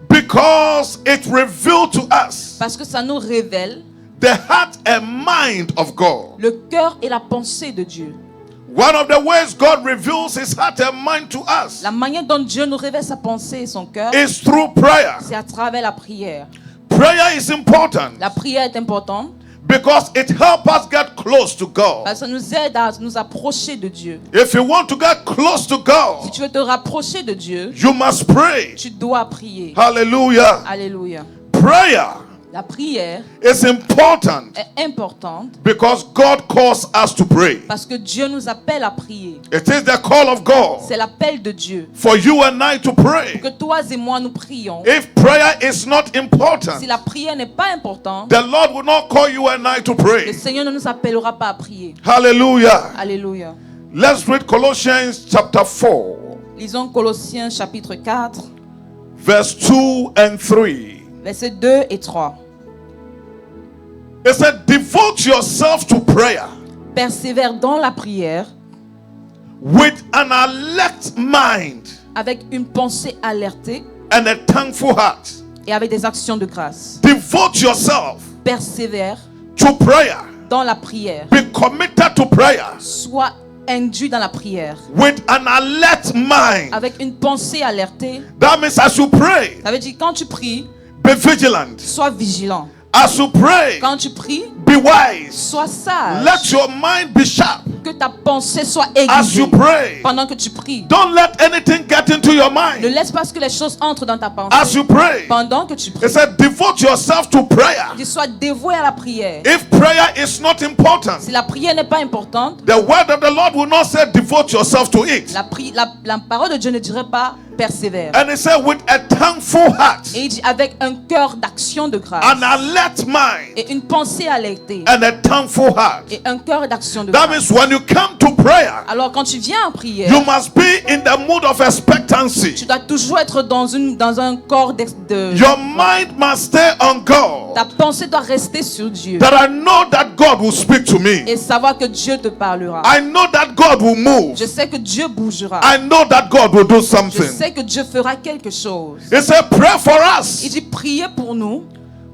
Because it revealed to us Parce que ça nous révèle the heart and mind of God. le cœur et la pensée de Dieu. One of the ways God reveals his heart and mind to us La manière dont Dieu nous révèle sa pensée et son cœur, is through prayer. c'est à travers la prière. Prayer is important La prière est importante because it helps us get close to God. parce que ça nous aide à nous approcher de Dieu. If you want to get close to Si God, tu veux te rapprocher de Dieu, you must pray. tu dois prier. Hallelujah. Alléluia. Prayer La prière is important est importante because God calls us to pray. parce que Dieu nous appelle à prier. It is the call of God C'est l'appel de Dieu for you and I to pray. que toi et moi nous prions. If prayer is not important, Si la prière n'est pas importante, the Lord will not call you and I to le pray. Seigneur ne nous appellera pas à prier. Hallelujah. Alléluia. Let's read Colossians chapter 4, Lisons Colossiens chapitre 4, verse 2 and 3. versets 2 et 3. It said, devote yourself to prayer Persévère dans la prière with an alert mind avec une pensée alertée and a thankful heart. et avec des actions de grâce. Devote yourself Persévère to prayer. dans la prière. Be committed to prayer Sois induit dans la prière with an alert mind. avec une pensée alertée. That means as you pray, Ça veut dire quand tu pries, be vigilant. sois vigilant. As you pray, Quand tu pries, be wise. sois sage. Let your mind be sharp Que ta pensée soit as you aiguisée pray. pendant que tu pries. Don't let anything get into your Ne mind laisse pas que les choses entrent dans ta as pensée you pray. pendant que tu pries. It said, devote yourself to prayer. Tu sois dévoué à la prière. If prayer is not important, Si la prière n'est pas importante, the word of the Lord will not say devote yourself to it. la parole de Dieu ne dirait pas persévère. And it said with a thankful heart, Et il dit avec un cœur d'action de grâce an alert mind, et une pensée alertée and a thankful heart. et un cœur d'action de That grâce. means when you come to prayer, Alors quand tu viens en prière, you must be in the mood of expectancy. tu dois toujours être dans un corps de Your mind must stay on God. ta pensée doit rester sur Dieu That I know that God will speak to me. et savoir que Dieu te parlera. I know that God will move. Je sais que Dieu bougera. I know that God will do Je something. sais que Dieu fera quelque chose. It said pray for Il us. dit priez pour nous,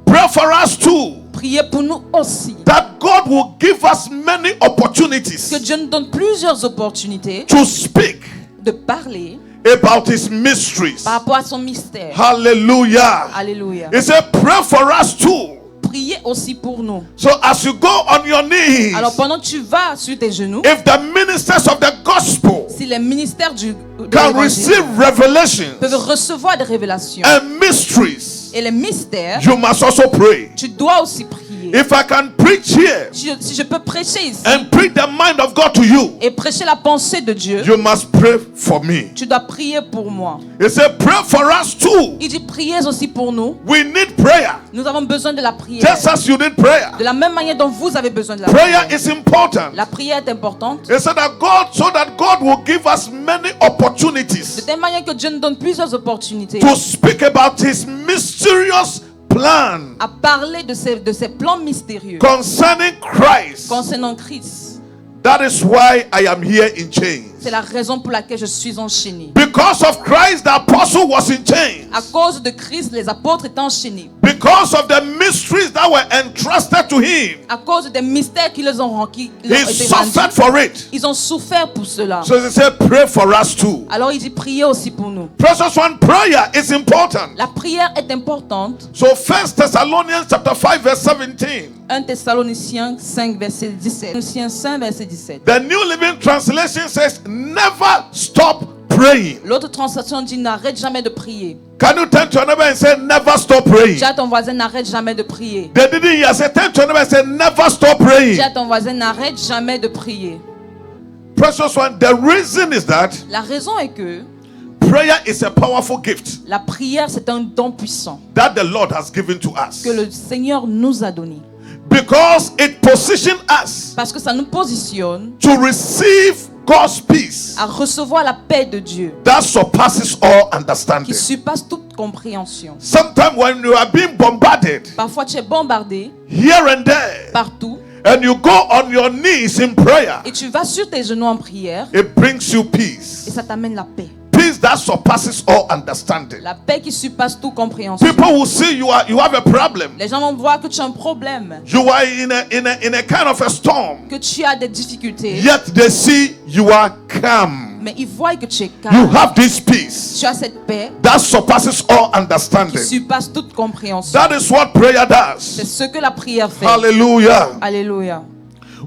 Pray for us too. priez pour nous aussi. That God will give us many Que opportunities Dieu nous donne plusieurs opportunités to speak de parler about his mysteries. par rapport à son mystère. Hallelujah. Alléluia. It said pray for us too. Priez aussi pour nous. So as you go on your knees, Alors pendant que tu vas sur tes genoux, if the ministers of the gospel si les ministères de can l'évangile receive revelations peuvent recevoir des révélations and mysteries, et les mystères, you must also pray. tu dois aussi prier. If I can preach here Si je peux prêcher ici and preach the mind of God to you, et prêcher la pensée de Dieu, you must pray for me. tu dois prier pour moi. It said pray for us too. Il dit priez aussi pour nous. We need prayer. Nous avons besoin de la prière. Just as you need prayer. De la même manière dont vous avez besoin de la Prayer prière. is important. La prière est importante. It said that God will give us many De opportunities telle manière que Dieu nous donne plusieurs opportunités to speak about his mysterious plan à parler de ses plans mystérieux concerning Christ. concernant Christ. That is why I am here in chains. C'est la raison pour laquelle je suis enchaîné. Because of Christ, the apostle was in chains. À cause de Christ, les apôtres étaient enchaînés. Because of the mysteries that were entrusted to him, À cause des mystères qui leur ont he été suffered rendus, for it. ils ont souffert pour cela. So he said, pray for us too. Alors il dit priez aussi pour nous. Precious one, prayer is important. La prière est importante. So 1 Thessalonians chapter 5 verse 17. 1 Thessaloniciens 5 verset 17. Thessaloniciens 5 verset 17. The New Living Translation says, never stop praying. L'autre translation dit n'arrête jamais de prier. Can you turn to your neighbor and say, never stop praying? Dis à ton voisin n'arrête jamais de prier. They didn't hear. Say, turn to your neighbor and say, never stop praying. Dis à ton voisin n'arrête jamais de prier. Precious one, the reason is that La raison est que prayer is a powerful gift la prière c'est un don puissant that the Lord has given to us. que le Seigneur nous a donné. Because it positions us Parce que ça nous positionne to receive God's peace à recevoir la paix de Dieu that surpasses all qui understanding. surpasse toute compréhension. Sometimes when you are being bombarded Parfois tu es bombardé here and there, partout and you go on your knees in prayer, et tu vas sur tes genoux en prière, it brings you et peace. ça t'amène la paix. Peace that surpasses all understanding. La paix qui surpasse toute compréhension. People will see you have a problem. Les gens vont voir que tu as un problème, You are in a kind of a storm. que tu as des difficultés, Yet they see you are calm. mais ils voient que tu es You calme. have this peace Tu as cette paix that surpasses all qui understanding. surpasse toute compréhension. That is what prayer C'est does. ce que la prière fait. Hallelujah. Alléluia.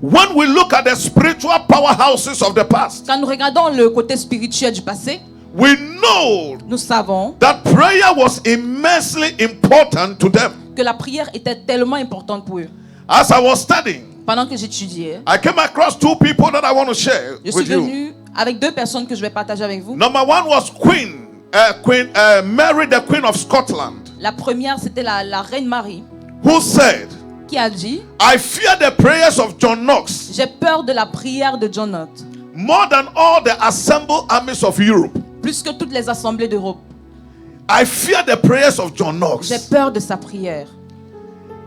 When we look at the spiritual powerhouses of the past, Quand nous regardons le côté spirituel du passé, we know nous savons that prayer was immensely important to them. que la prière était tellement importante pour eux. As I was studying, Pendant que j'étudiais, I came across two people that I want to share je suis with you. venu avec deux personnes que je vais partager avec vous. Number one was Queen Mary, the Queen of Scotland, La première, c'était la reine Marie who said, qui a dit: I fear the prayers of John Knox j'ai peur de la prière de John Knox, more than all the assembled armies of Europe. plus que toutes les assemblées d'Europe. I fear the prayers of John Knox. J'ai peur de sa prière.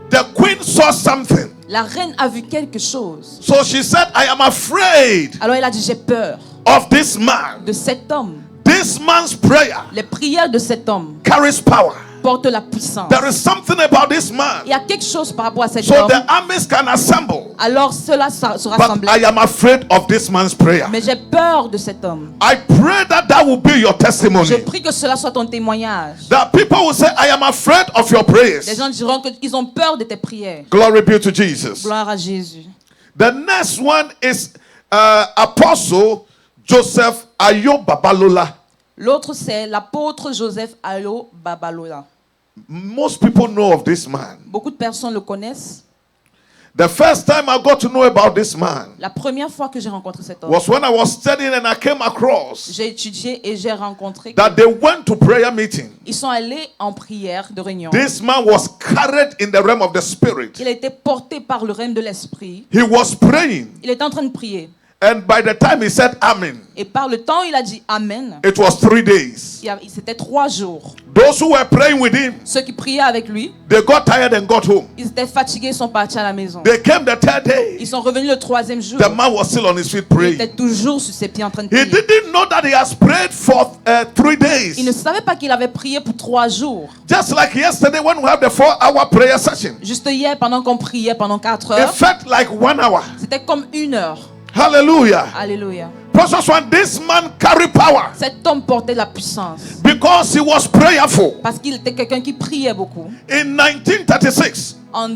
The Queen saw something. La reine a vu quelque chose. So she said, I am afraid Alors elle a dit: j'ai peur of this man. de cet homme. This man's prayer Les prières de cet homme carries power. portent la puissance. There is something about this man. Il y a quelque chose par rapport à cet So homme. the armies can assemble. Alors cela se But rassemblait. I am afraid of this man's prayer. Mais j'ai peur de cet homme. I pray that will be your Je testimony. prie que cela soit ton témoignage. That people will say, I am afraid of your Les prayers. gens diront qu'ils ont peur de tes prières. Glory be to Jesus. Gloire à Jésus. The next one is Apostle Joseph Ayo Babalola. L'autre, c'est l'apôtre Joseph Ayo Babalola. Most people know of this man. Beaucoup de personnes le connaissent. The first time I got to know about this man La première fois que j'ai rencontré cet homme, was when I was studying and I came across j'ai étudié et j'ai rencontré. that they went to prayer meeting. Ils sont allés en prière de réunion. This man was carried in the realm of the spirit. Il a été porté par le règne de l'esprit. He was praying, Il était en train de prier. and by the time he said Amen, Et par le temps, il a dit Amen. it was 3 days. C'était 3 jours. Those who were praying with him, Ceux qui priaient avec lui, they got tired and got home. ils étaient fatigués, ils sont partis à la maison. They came the third day. Ils sont revenus le 3e jour. The man was still on his feet Il praying. était toujours sur ses pieds en train de He prier. didn't know that he has prayed for 3 Il ne days. savait pas qu'il avait prié pour 3 jours. Just like yesterday when we had the 4-hour prayer session. Juste hier, pendant qu'on priait pendant 4 It heures, felt like 1 hour. c'était comme 1 heure. Hallelujah. Alléluia. Precious one, this man carried power Cet homme portait la puissance because he was prayerful. parce qu'il était quelqu'un qui priait beaucoup. In 1936, En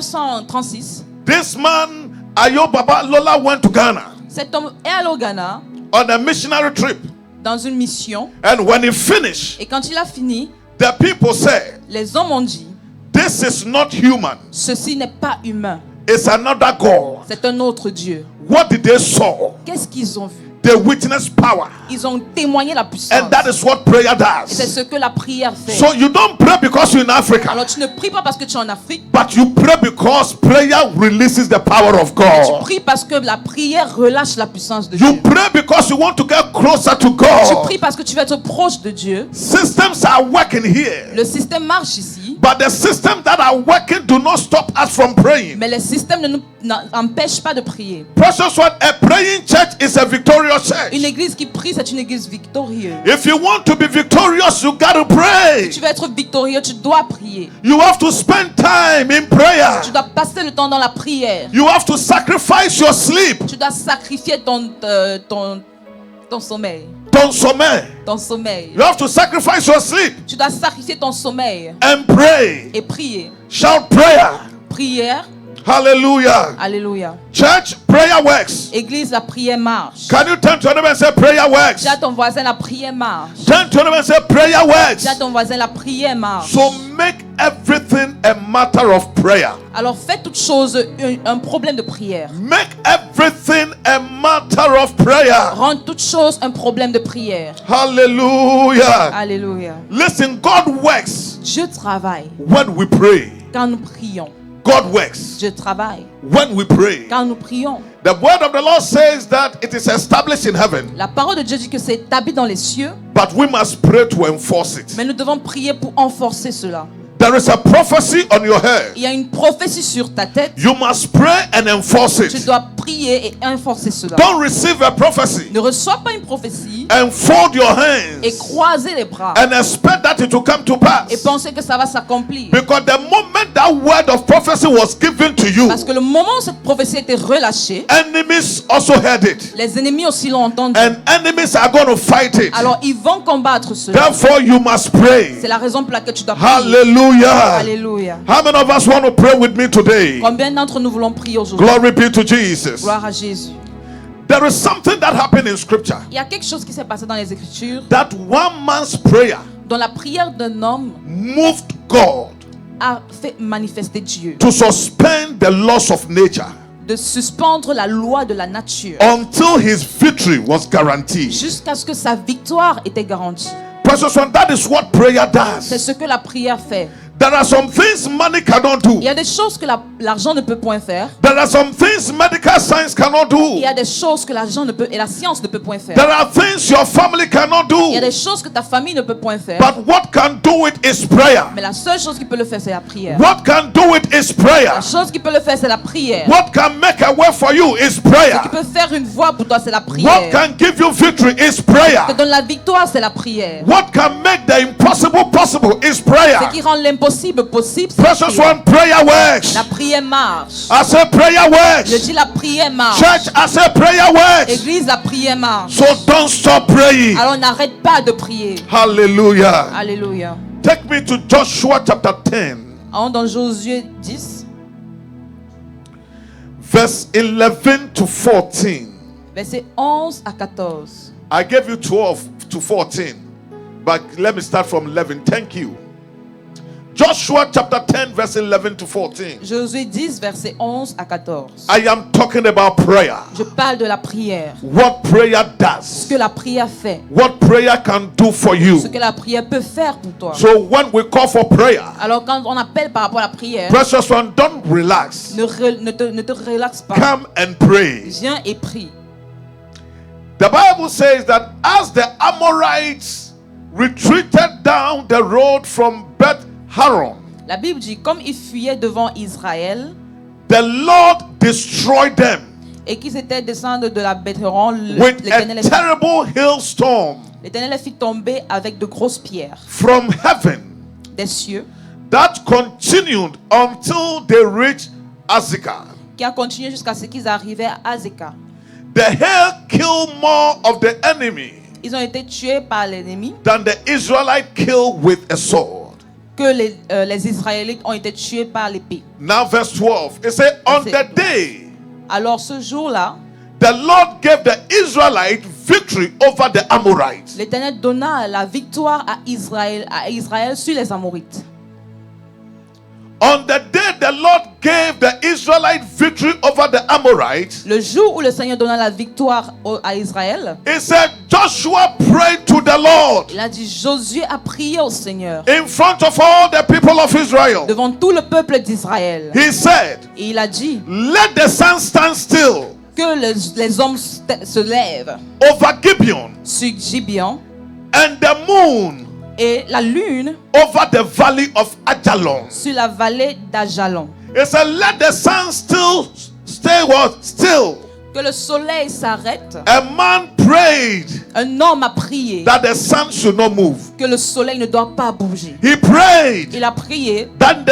1936, this man, Ayo Babalola, went to Ghana cet homme est allé au Ghana on a missionary trip. dans une mission. And when he finished, Et quand il a fini, the people said, les hommes ont dit: this is not human. ceci n'est pas humain, It's another God. c'est un autre Dieu. What did they saw? Qu'est-ce qu'ils ont vu? They witnessed power. Ils ont témoigné la puissance. And that is what prayer Et c'est does. ce que la prière fait. So you don't pray because you're in Africa, Alors tu ne pries pas parce que tu es en Afrique. but you pray because prayer releases the power of Tu God. pries parce que la prière relâche la puissance de You Dieu. pray because you want to get closer to Tu God. pries parce que tu veux être proche de Dieu. Systems are working here, Le système marche ici, but the systems that are working do not stop us from praying. mais les systèmes ne nous empêchent pas de prier. Precious one, a praying church is a victorious Une church. église qui prie, c'est une église victorieuse. If you want to be victorious, you got to Si pray. tu veux être victorieux, tu dois prier. You have to spend time in prayer. Tu dois passer le temps dans la prière. You have to sacrifice your sleep, Tu dois sacrifier ton sommeil. ton sommeil. Ton sommeil. You have to sacrifice your sleep Tu dois sacrifier ton sommeil and pray. et prier. Shout prayer. Prière. Hallelujah. Alléluia. Church, prayer works. Église, la prière marche. Can you turn to another and say prayer works? Dis à ton voisin, la prière marche. Turn to another and say prayer works. Dis à ton voisin, la prière marche. So make everything a matter of prayer. Alors fais toute chose un problème de prière. Make everything a matter of prayer. Rends toute chose un problème de prière. Hallelujah. Alléluia. Listen, God works Dieu travaille when we pray. quand nous prions. God works Dieu travaille when we pray. quand nous prions. The word of the Lord says that it is established in heaven, La parole de Dieu dit que c'est établi dans les cieux, but we must pray to enforce it. mais nous devons prier pour renforcer cela. There is a prophecy on your head. Il y a une prophétie sur ta tête. You must pray and enforce Tu it. dois prier et enforcer cela. Don't receive a prophecy Ne reçois pas une prophétie and fold your et hands croiser les bras and expect that it will come to et pass. penser que ça va s'accomplir. Because the moment that word of prophecy was given to you, Parce que le moment où cette prophétie a été relâchée, enemies also heard it. les ennemis aussi l'ont entendu. And enemies are going to fight it. Alors ils vont combattre cela. Therefore, you must pray. C'est la raison pour laquelle tu dois prier. Hallelujah. Alléluia. How many of us want to pray with me today? Combien d'entre nous voulons prier aujourd'hui? Glory be to Jesus. Gloire à Jésus. There is something that happened in scripture Il y a quelque chose qui s'est passé dans les Écritures that one man's prayer dont la prière d'un homme moved God a fait manifester Dieu, to suspend the laws of nature de suspendre la loi de la nature until his victory was guaranteed. jusqu'à ce que sa victoire était garantie. Precious one, that is what prayer C'est does. ce que la prière fait. There are some things money cannot do. Il y a des choses que l'argent ne peut point faire. There are some things medical science cannot Il do. y a des choses que l'argent ne peut et la science ne peut point faire. There are things your family cannot Il y a do. des choses que ta famille ne peut point faire. But what can do it is prayer. Mais la seule chose qui peut le faire, c'est la prière. What can do it is prayer. La chose qui peut le faire, c'est la prière. What can make a way for you is Ce prayer. qui peut faire une voie pour toi, c'est la What prière. can give you victory is Ce qui prayer. te donne la victoire, c'est la prière. What can make the impossible possible is prayer. Ce qui rend l'impossible possible, c'est la Precious prière. one, prayer works. La prière marche. I say prayer Je works. dis la prière marche. Church, I say prayer works. Église, la prière marche. So don't stop praying. Alors n'arrête pas de prier. Hallelujah. Alléluia. Take me to Joshua chapter 10, Allons dans Josué 10, verse 11 to 14. versets 11 à 14. I gave you 12 to 14, but let me start from 11. Thank you. Joshua chapter 10, verse 11 to 14. Josué 10, versets 11 à 14. I am talking about prayer. Je parle de la prière. What prayer Ce does. que la prière fait. What prayer can do for Ce you. que la prière peut faire pour toi. So when we call for prayer, Alors quand on appelle par rapport à la prière, precious one, don't relax. ne te relaxe pas. Come and pray. Viens et prie. The Bible says that as the Amorites retreated down the road from Beth Haron, La Bible dit, comme ils fuyaient devant Israël the Lord destroyed them et qu'ils étaient descendus de la Beth-Horon, with l'Éternel a terrible hailstorm les fit tomber avec de grosses pierres from heaven des cieux, that continued until they reached Azekah. qui a continué jusqu'à ce qu'ils arrivaient à Azekah. The hail killed more of the enemy Ils ont été tués par l'ennemi than the Israelite killed with a sword. que les Israélites ont été tués par l'épée. Now verse 12, it says, on the day Alors ce jour-là, the Lord gave the Israelite victory over the Amorites. l'Éternel donna la victoire à Israël sur les Amorites. On the day the Lord gave the Israelite victory over the Amorites, Le jour où le Seigneur donna la victoire à Israël, it said Joshua prayed to the Lord il a dit, Josué a prié au Seigneur in front of all the people of Israel. devant tout le peuple d'Israël. He said, Et il a dit let the sun stand still que les hommes se lèvent over Gibeon sur Gibeon and the moon et la lune over the valley of Ajalon. sur la vallée d'Ajalon. It said, let the sun still stay what? Still. Que le soleil s'arrête. A man prayed Un homme a prié that the sun should not move. que le soleil ne doit pas bouger. He prayed Il a prié that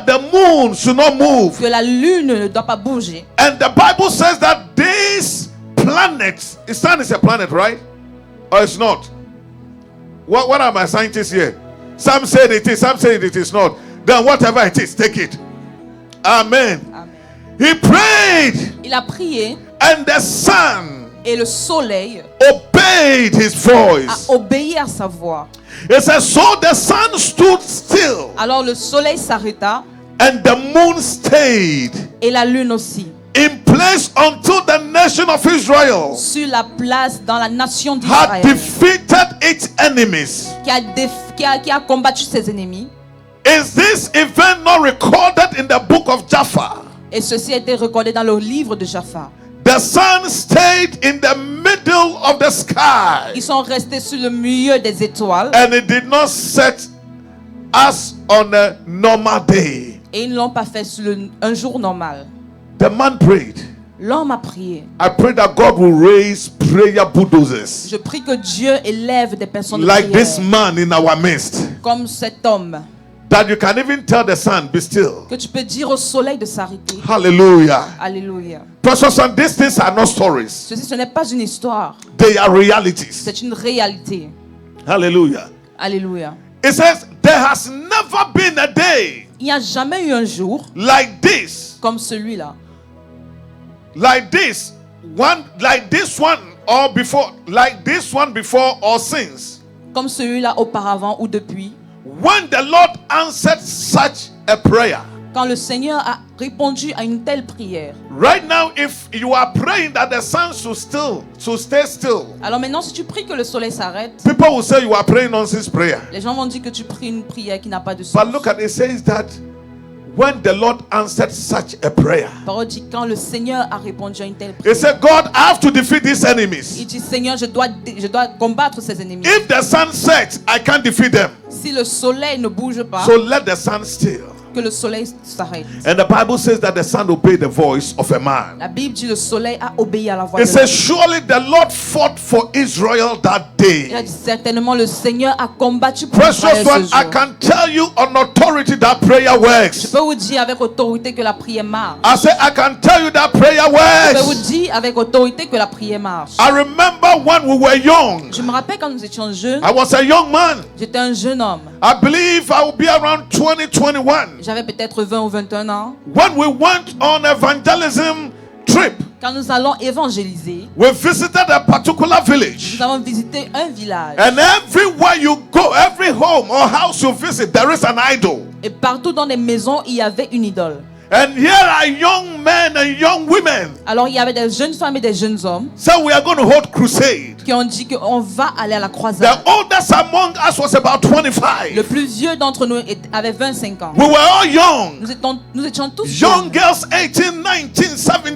the moon should not move. que la lune ne doit pas bouger. And the Bible says that these planets, the sun is a planet, right? Or it's not? What are my scientists here? Some said it is, some said it is not. Then whatever it is, take it. Amen. Amen. He prayed, Il a prié and the sun et le soleil obeyed his a voice. obéi à sa voix. It says, so the sun stood still, Alors le soleil s'arrêta and the moon stayed et la lune aussi in place until the nation of Israel sur la place dans la nation had d'Israël defeated its enemies. qui a combattu ses ennemis. Is this event not recorded in the book of Jaffa? Et ceci a été recordé dans le livre de Jaffa. The sun stayed in the middle of the sky Ils sont restés sur le milieu des étoiles and it did not set as on a normal day. Et ils ne l'ont pas fait sur un jour normal. The man prayed. L'homme a prié. I pray that God will raise prayer bulldozers Je prie que Dieu élève des personnes de like prière, this man in our midst. comme cet homme, That you can even tell the sun, be still. que tu peux dire au soleil de s'arrêter. Hallelujah. Alléluia. Precious son, these things are not stories. Ceci, ce n'est pas une histoire, They are realities. c'est une réalité. Hallelujah. Alléluia. It says there has never been a day Il n'y a jamais eu un jour like this. comme celui-là. Like this. Like this one or before. Like this one before or since. Comme celui-là auparavant ou depuis. When the Lord answered such a prayer. Quand le Seigneur a répondu à une telle prière. Right now, if you are praying that the sun should stay still, Alors maintenant, si tu pries que le soleil s'arrête, people will say you are praying nonsense prayer. les gens vont dire que tu pries une prière qui n'a pas de sens. But look at it, it says that when the Lord answered such a prayer, La parole dit quand le Seigneur a répondu à une telle he prière. said, God, I have to defeat these enemies. Il dit Seigneur, je dois combattre ces ennemis. If the sun sets, I can't defeat them. Si le soleil ne bouge pas, So let the sun still. que le soleil s'arrête. And the Bible says that the sun obeyed the voice of a man. La Bible dit le soleil a obéi à la voix It de says, l'homme. surely the Lord fought for Israel that Il a day. dit certainement le Seigneur a combattu pour Israël Precious one, ce I jour. can tell you on authority that prayer Je works. peux vous dire avec autorité que la prière marche. I say, I can tell you that prayer Je peux vous works. dire avec autorité que la prière marche. I remember when we were young. Je me rappelle quand nous étions jeunes, I was a young man. j'étais un jeune homme. I believe I will be around 20, 21. J'avais peut-être 20 ou 21 ans. When we went on evangelism trip, Quand nous allons évangéliser, we visited a particular village. nous avons visité un village. And everywhere you go, every home or house you visit, there is an idol. Et partout dans les maisons, il y avait une idole. And here are young men and young women. Alors il y avait des jeunes femmes et des jeunes hommes So we are going to hold crusade. qui ont dit qu'on va aller à la The croisade. oldest among us was about Le 25. plus vieux d'entre nous avait 25 ans. We were all young. Nous étions tous Young jeunes. girls, 18, 19,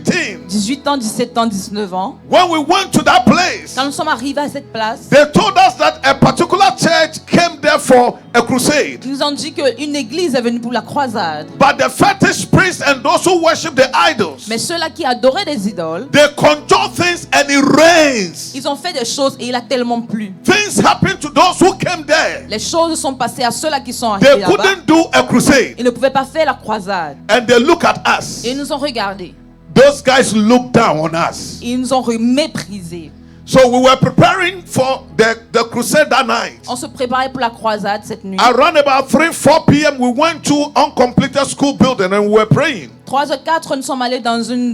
17. 18 ans, 17 ans, 19 ans. When we went to that place, Quand nous sommes arrivés à cette place, they told us that a particular church came there for a crusade. ils nous ont dit qu'une église est venue pour la croisade. But the fetish priests and those who worship the idols, Mais ceux-là qui adoraient des idoles, they conjure things and it rains. ils ont fait des choses et il a tellement plu. Things happened to those who came there. Les choses sont passées à ceux-là qui sont They arrivés là-bas. couldn't do a crusade. Ils ne pouvaient pas faire la croisade. And they look at us. Et ils nous ont regardés. Those guys look down on us. Ils nous ont méprisés. So we were preparing for the crusade that night. On se préparait pour la croisade cette nuit. Around about 3-4 p.m., we went to uncompleted school building and we were praying. 3 ou 4, nous sommes allés dans un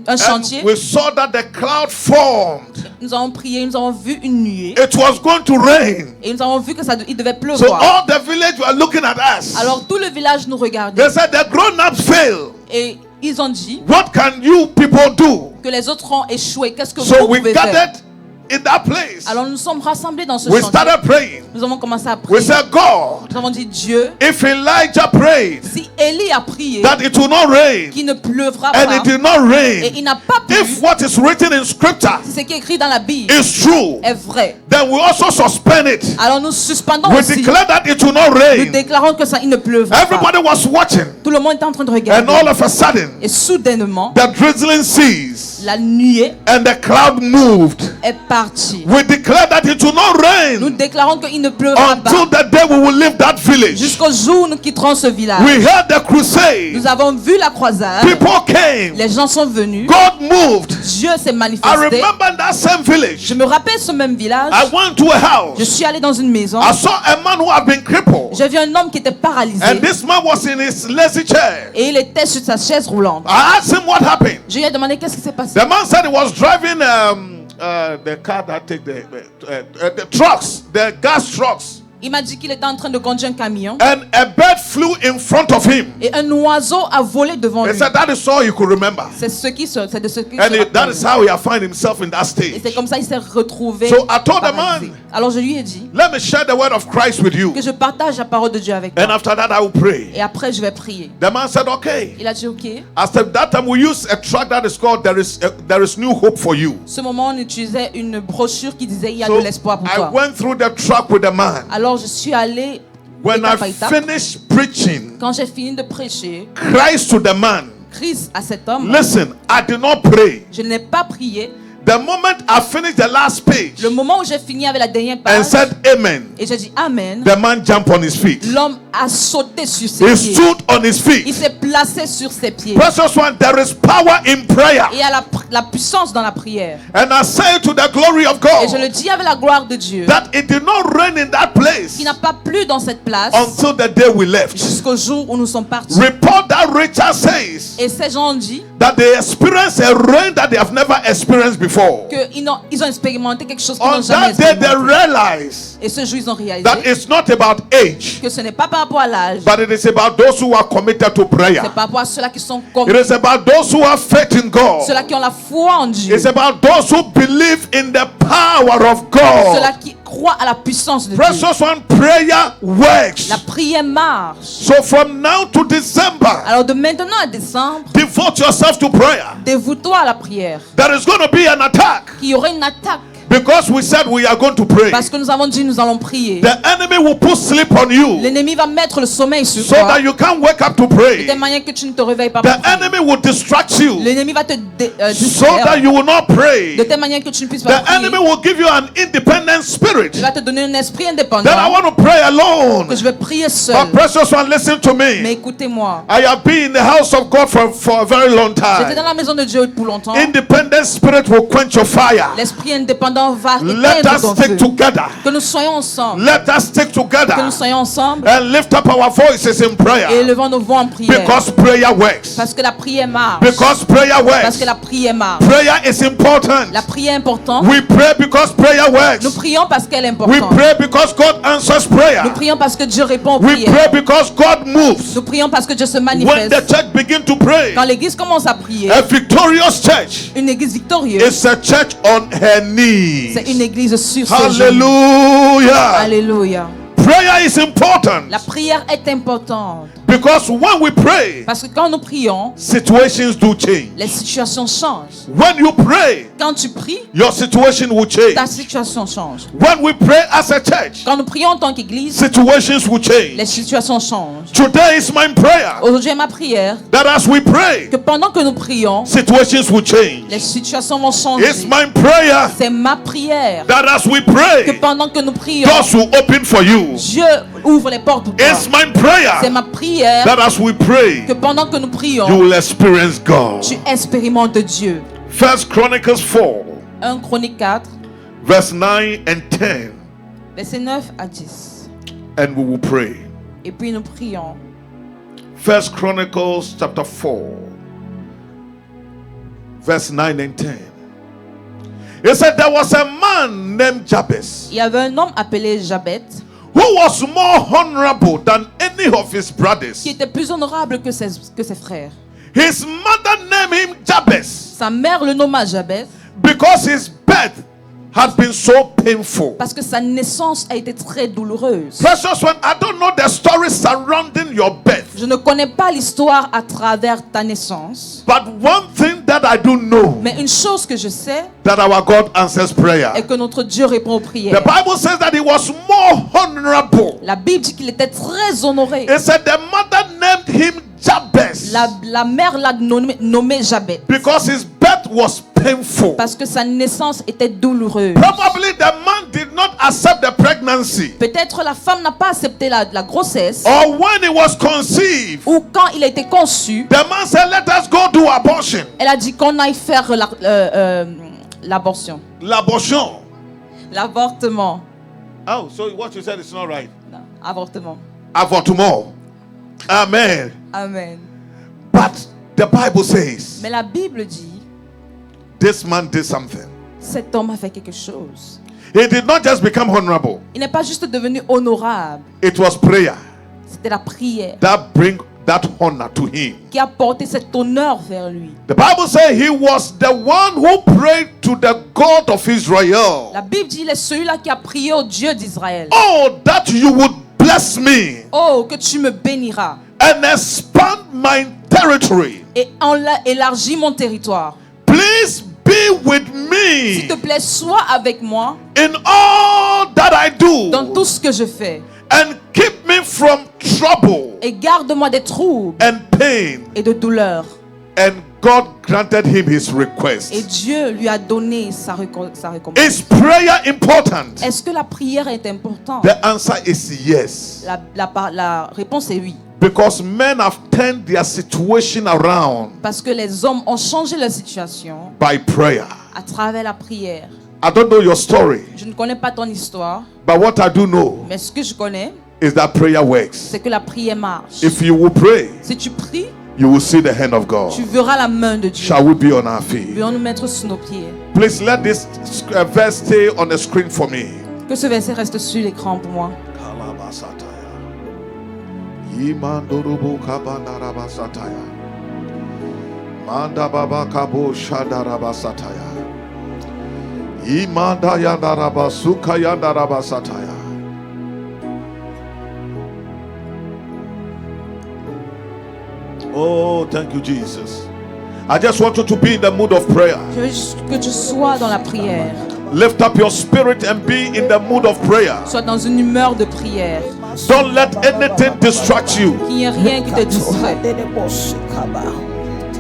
And chantier. we saw that the cloud formed. Nous avons prié, nous avons vu une nuée. It was going to rain. Et nous avons vu que il devait So pleuvoir. all the village were looking at us. Alors tout le village nous regardait. They said, the grown-ups fail. Et ils ont dit What can you people do? que les autres ont échoué. Qu'est-ce que So vous we pouvez faire? gathered in that place. Alors nous sommes rassemblés dans ce We chantier. started praying. Nous avons commencé à We prier. said, God, Nous avons dit Dieu, if Elijah prayed si Élie a prié that it will not rain, qu'il ne pleuvra and pas it did not et rain, il n'a pas plu, if what is written in scripture si ce qui est écrit dans la Bible is true, est vrai, then we also suspend it. alors nous suspendons We aussi. declare that it will not Nous rain. déclarons que ça il ne pleuvra pas. Everybody was watching, Tout le monde est en train de and regarder. all of a sudden, Et soudainement, the drizzling ceased, la nuée and the cloud moved. est partie. We declare that it will not Nous rain déclarons qu'il ne pleuvra until pas the day we will leave that village. jusqu'au jour où nous quitterons ce village. We heard the crusade. Nous avons vu la croisade. People came. Les gens sont venus. God moved. Dieu s'est I manifesté. remember in that same village. Je me rappelle ce même village. I went to a Je house. suis allé dans une maison. I saw a man who had been crippled. J'ai vu un homme qui était paralysé. And this man was in his lazy chair. Et il était sur sa chaise roulante. I asked him what happened. Je lui ai demandé qu'est-ce qui s'est passé. The man said he was driving the car that take the trucks, the gas trucks. Il m'a dit qu'il était en train de conduire un camion. And a bird flew in front of him. Et un oiseau a volé devant He lui. said that is all he could remember. C'est de ce qui se And that rappelle. is how he had found himself in that Et stage. c'est comme ça qu'il s'est retrouvé. So I told the paralysé. man, Alors je lui ai dit let me share the word of Christ with you. que je partage la parole de Dieu avec And toi. after that, I will pray. Et après je vais prier. The man said, okay. Il a dit ok. After that time, we used a track that is called There is New Hope for You. Ce moment, on utilisait une brochure qui disait il y a So de l'espoir pour I toi. went through the track with the man. Alors je suis allé When étape I par étape. finish preaching Quand j'ai fini de prêcher Christ to the man, Christ à cet homme, listen, I did not pray. je n'ai pas prié. The moment I finished the last page Le moment où j'ai fini avec la dernière and page said amen, et j'ai dit Amen, the man jumped on his feet. l'homme a sauté sur ses He pieds. stood on his Il feet. s'est placé sur ses pieds. Precious one, there is power in prayer. Et il y a la puissance dans la prière. And I say to the glory of Et je le God dis avec la gloire de Dieu, that it did not rain in that place qui n'a pas plu dans cette place until the day we left. jusqu'au jour où nous sommes partis. Report that Richard says Et ces gens ont dit that they experience a rain that they have never experienced before. qu'ils ont expérimenté quelque chose qu'ils n'ont On jamais that day they expérimenté. realize Et ce jour, ils ont réalisé that it's not about age, que ce n'est pas par rapport à l'âge, but it is about those who are committed to prayer. c'est par rapport à ceux-là qui sont It comme is about those who have faith in God. ceux-là qui ont la foi en Dieu, It's about those who believe in the power of ceux-là God. qui croient à la puissance de Dieu. Precious one, prayer works. La prière marche. So from now to December, Alors de maintenant à décembre, devote yourself to prayer. dévoue-toi à la prière. There is going to be an attack Qu'il y aurait une attaque because we said we are going to pray. parce que nous avons dit nous allons prier. The enemy will put sleep on you L'ennemi va mettre le sommeil sur so toi that you can't wake up to de pray. telle manière que tu ne te réveilles pas The pour prier. enemy will distract you L'ennemi va te so distraire that you will not pray. de telle manière que tu ne puisses pas The prier. enemy will give you an independent spirit Il va te donner un esprit indépendant that I want to pray alone. que je vais prier seul. But precious one, listen to Mais me. écoutez-moi, I have been in the house of God for a very long j'étais dans time. la maison de Dieu pour longtemps. Independent spirit will quench your fire. L'esprit indépendant va Let éteindre us ton stick feu. together. Que nous soyons ensemble. Let us stick Que nous together soyons ensemble and lift up our voices in et prayer élevons nos voix en prière. because prayer works. Parce que la prière marche. Because prayer Parce works. que la prière marche. Prayer is important. La prière est importante. We pray because prayer Nous works. prions parce qu'elle est We importante. pray because God answers prayer. Nous prions parce que Dieu répond aux We prières. pray because God moves. Nous prions parce que Dieu se When manifeste. the church begins to pray, Quand l'église commence à prier, a victorious church une église victorieuse, is a church on her knees. c'est une église sur ses genoux. Hallelujah. Alléluia. Prayer is important La prière est importante because when we pray, parce que quand nous prions, situations do change. les situations changent. When you pray, Quand tu pries, your situation will change. ta situation change. When we pray as a church, Quand nous prions en tant qu'église, situations will les change. situations changent. Today is my prayer Aujourd'hui est ma prière that as we pray, que pendant que nous prions, situations will change. les situations vont It's changer. my prayer C'est ma prière that as we que pray, pendant que nous prions, doors will open for you. Dieu ouvre les portes pour toi. It's my prayer C'est ma prière that as we pray, que pendant que nous prions, you will experience God. tu expérimentes Dieu. First Chronicles 4, 1 Chronique 4, verse 9 and 10, versets 9 à 10. and we will pray. Et puis nous prions. First Chronicles chapter 4, verse 9 and 10. It said there was a man named Jabez Il y avait un homme appelé Jabet who was more honorable than any of his brothers. qui était plus honorable que ses frères. His mother named him Jabez Sa mère le nomma Jabez because his birth had been so painful. parce que sa naissance a été très douloureuse. Precious one, I don't know the story surrounding your birth, Je ne connais pas l'histoire à travers ta naissance, but one thing that I do know, mais une chose que je sais that our God answers prayer. est que notre Dieu répond aux The prières. Bible says that he was more honorable. La Bible dit qu'il était très honoré. It said the mother named him Jabez La mère l'a nommé Jabet because his birth was painful. parce que sa naissance était douloureuse. Probably the man did not accept the pregnancy, Peut-être la femme n'a pas accepté la grossesse, or when he was conceived, ou quand il a été conçu, the man said, "Let us go do abortion." elle a dit qu'on aille faire l'abortion. L'abortion. L'avortement. Oh, so what you said is not right. Non, avortement. Avortement. Amen. Amen. But the Bible says Mais la Bible dit, this man did something. cet homme a fait quelque chose. He did not just become honorable. Il n'est pas juste devenu honorable. It was prayer C'était la prière that bring that honor to him. qui a porté cet honneur vers lui. The Bible says he was the one who prayed to the God of Israel. La Bible dit, il est celui-là qui a prié au Dieu d'Israël. Oh, that you would bless me Oh, que tu me béniras and expand my territory. et élargis mon territoire. Please be with S'il te me plaît, sois avec moi in all that I dans do tout ce que je fais. and keep me from trouble et garde-moi des troubles and pain. et de douleurs. And God granted him his Et request. Dieu lui a donné sa récompense. Is prayer important? Est-ce que la prière est importante? The answer is yes. La réponse est oui. Because men have turned their situation around Parce que les hommes ont changé leur situation by prayer. à travers la prière. I don't know your story, Je ne connais pas ton histoire, but what I do know mais ce que je connais, is that prayer works. c'est que la prière marche. If you will pray, Si tu pries, you will see the hand of God. tu verras la main de Dieu. Shall we be on our feet? Voulons nous mettre sur nos pieds. Please let this verse stay on the screen for me. Que ce verset reste sur l'écran pour moi. Yimandurubu kabandarabasataya. Manda baba kabo shadarabasataya. Yimanda yandarabasuka yandarabasataya. Oh, thank you, Jesus. I just want you to be in the mood of prayer. Je veux juste que tu sois dans la prière. Lift up your spirit and be in the mood of prayer. Sois dans une humeur de prière. Don't let anything distract you. Qu'il n'y ait rien qui te distrait.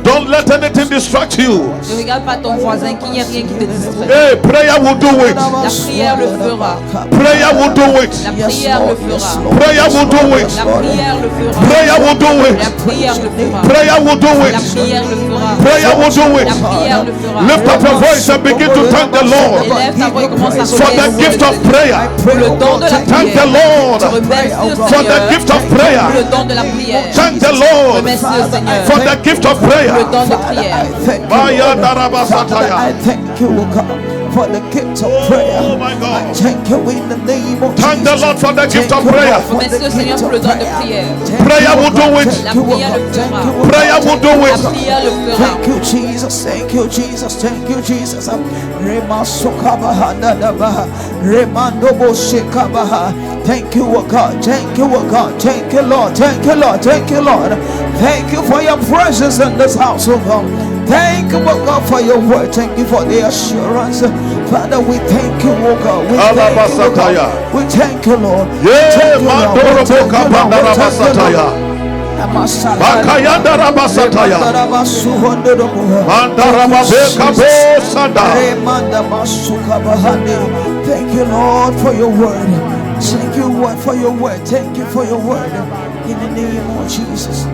Don't let anything distract you. Ne regarde pas ton voisin, qu'il n'y ait rien qui te distrait. Hey, prayer will do it. La prière le fera. Prayer will do it. La prière le fera. Prayer will do it. La prière le fera. Prayer will do La it. prière le fera. Prayer will do La it. prière le fera. Prayer will do La it. prière le fera. Lift up your voice and begin to thank the Lord Élève ta voix et commence à for the remercier gift of prayer. pour le don de la Thank the prière. Lord Tu remercies le for the Seigneur gift of pour prayer. le don de la prière. Thank the Lord Remercie le Seigneur for the gift of pour le prayer. don de prière. Maya I darabasataya. thank you, O God, for the gift of prayer. Oh my God. I thank you in the name of Thank the Jesus. Lord for the gift of Thank you, prayer. Lord, for Remercie the le Seigneur gift pour le of don de prayer. prière. Thank Prayer you, will O do God. it. Thank La you, O prière God. le Thank fera. you, O God. Prayer will do La it. prière le fera. Thank you, Jesus. Thank you, Jesus. Thank you, Jesus. Rema sokabaha nadaba. Remando boshikabaha. Thank you, O God. Thank you, O God. Thank you, Lord. Thank you, Lord. Thank you, Lord. Thank you for your presence in this house, O God. Thank you, O God, for your word. Thank you for the assurance. Father, we thank you, O God. We thank you, O God. We thank you, Lord. We Yeah, thank you, Lord. We mandoro thank you, boka Lord. We thank you, bandarabasataya. Lord. Bakayanda rabasataya. Mandarababeka bosanda. Thank you, Lord, for your word. Thank you, Lord, for your word. Thank you for your word. In the name of Jesus.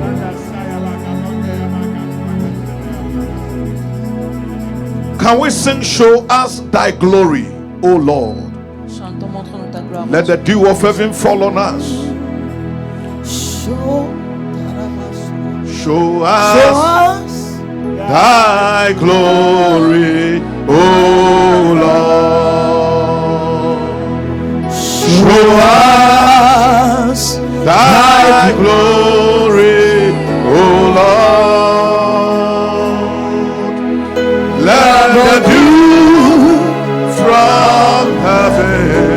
Can we sing Show Us Thy Glory, O Lord? Chantons, montre-nous ta gloire. Let the dew of heaven fall on us. Show Show us us Thy glory, O Lord. Show us Thy glory, O Lord. Let the dew from heaven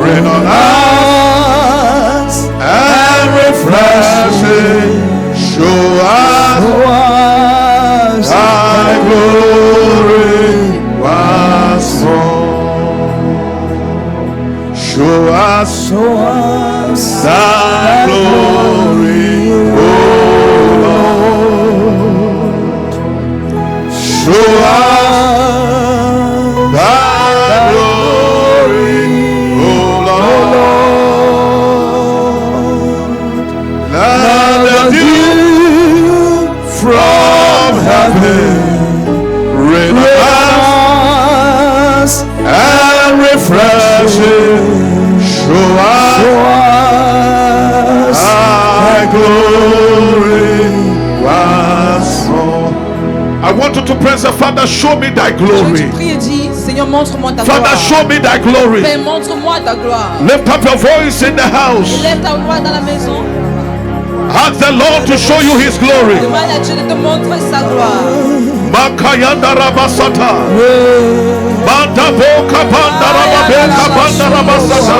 rain on us and refreshing. Show us Thy glory once more. Show us Thy glory, O Lord. Show us Thy glory, O Lord. Let the dew from heaven rain on us and refreshing. Show us Thy glory once more. I want you to praise the Father. Show me Thy Je glory. prie et dis, Seigneur, montre-moi ta Father, gloire. show me Thy glory. Père, montre-moi ta gloire. Lift up your voice in the house. Lève ta voix dans la maison. Ask the Lord to show you His glory. Demande à Dieu de te montrer sa gloire. Makayanda rabasata. Manda boka banda rababeka banda rabasata.